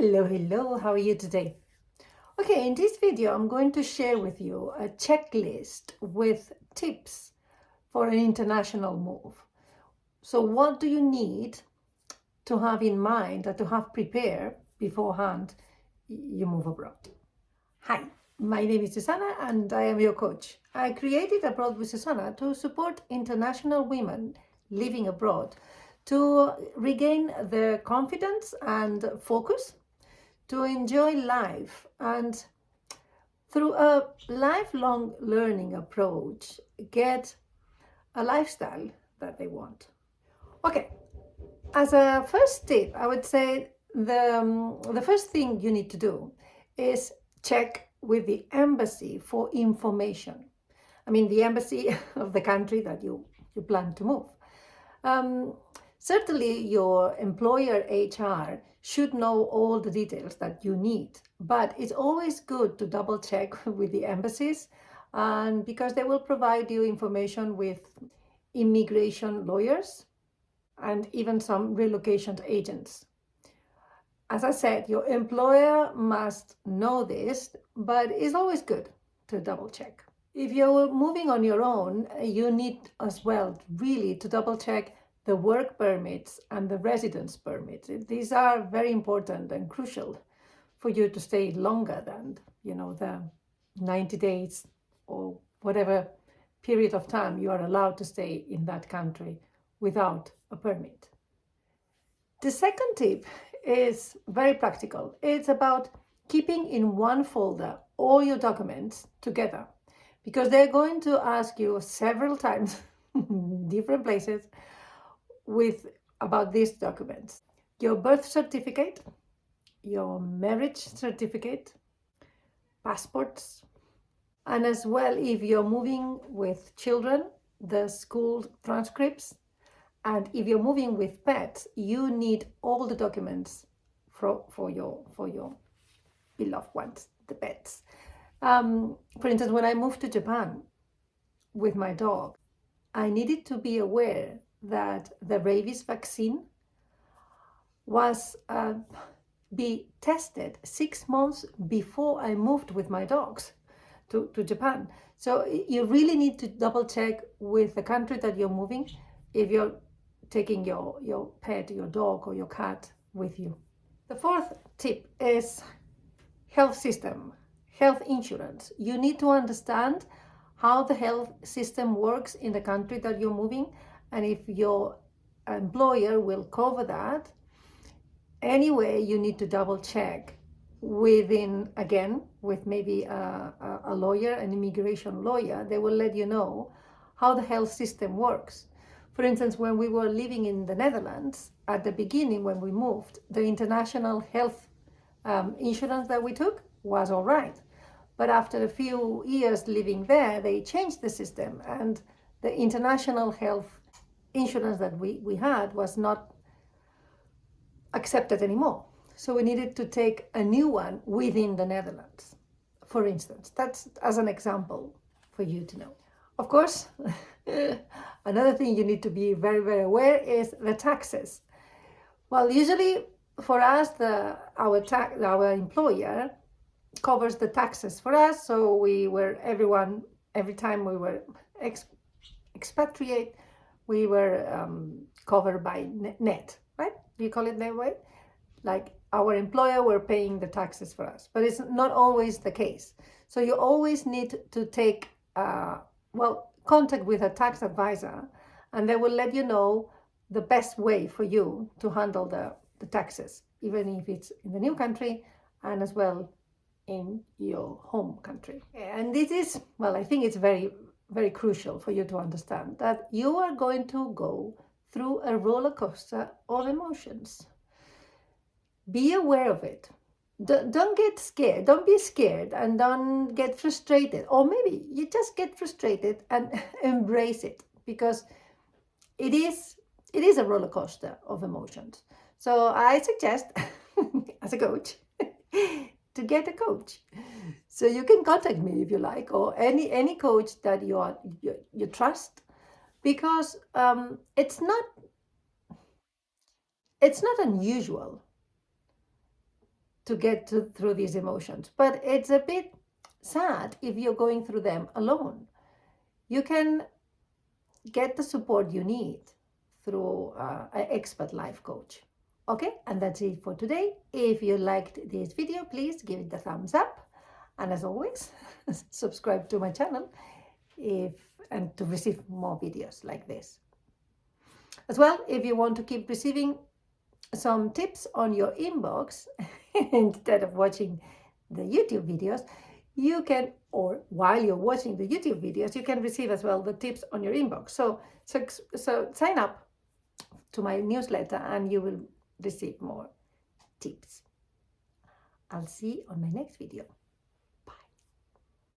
Hello, how are you today? Okay, in this video, I'm going to share with you a checklist with tips for an international move. So what do you need to have in mind or to have prepared beforehand you move abroad? Hi, my name is Susana and I am your coach. I created Abroad with Susana to support international women living abroad to regain their confidence and focus, to enjoy life, and through a lifelong learning approach, get a lifestyle that they want. Okay, as a first tip, I would say the first thing you need to do is check with the embassy for information. I mean, the embassy of the country that you plan to move. Um, Certainly, your employer HR should know all the details that you need, but it's always good to double check with the embassies, and because they will provide you information with immigration lawyers and even some relocation agents. As I said, your employer must know this, but it's always good to double check. If you're moving on your own, you need as well really to double check the work permits and the residence permits. These are very important and crucial for you to stay longer than, the 90 days or whatever period of time you are allowed to stay in that country without a permit. The second tip is very practical. It's about keeping in one folder all your documents together, because they're going to ask you several times, different places, about these documents. Your birth certificate, your marriage certificate, passports, and as well, if you're moving with children, the school transcripts, and if you're moving with pets, you need all the documents for your beloved ones, the pets. For instance, when I moved to Japan with my dog, I needed to be aware that the rabies vaccine was be tested 6 months before I moved with my dogs to Japan. So you really need to double check with the country that you're moving if you're taking your pet, your dog or your cat with you. The fourth tip is health system, health insurance. You need to understand how the health system works in the country that you're moving, and if your employer will cover that. Anyway, you need to double check with maybe a lawyer, an immigration lawyer. They will let you know how the health system works. For instance, when we were living in the Netherlands, at the beginning when we moved, the international health insurance that we took was all right. But after a few years living there, they changed the system, and the international health insurance that we had was not accepted anymore. So we needed to take a new one within the Netherlands, for instance. That's as an example for you to know. Of course, another thing you need to be very, very aware is the taxes. Well, usually for us, our employer covers the taxes for us. So every time we were expatriate, we were covered by net, right? Do you call it that way? Like our employer were paying the taxes for us, but it's not always the case. So you always need to take contact with a tax advisor, and they will let you know the best way for you to handle the taxes, even if it's in the new country and as well in your home country. And this is, I think it's very, very crucial for you to understand that you are going to go through a roller coaster of emotions. Be aware of it. Don't get scared. Don't be scared and don't get frustrated. Or maybe you just get frustrated and embrace it, because it is a roller coaster of emotions. So I suggest, as a coach, to get a coach. So you can contact me if you like, or any coach that you trust, because it's not unusual to get through these emotions. But it's a bit sad if you're going through them alone. You can get the support you need through an expert life coach. Okay, and that's it for today. If you liked this video, please give it a thumbs up. And as always, subscribe to my channel and to receive more videos like this. As well, if you want to keep receiving some tips on your inbox instead of watching the YouTube videos, you can, or while you're watching the YouTube videos, you can receive as well the tips on your inbox. So sign up to my newsletter and you will receive more tips. I'll see you on my next video.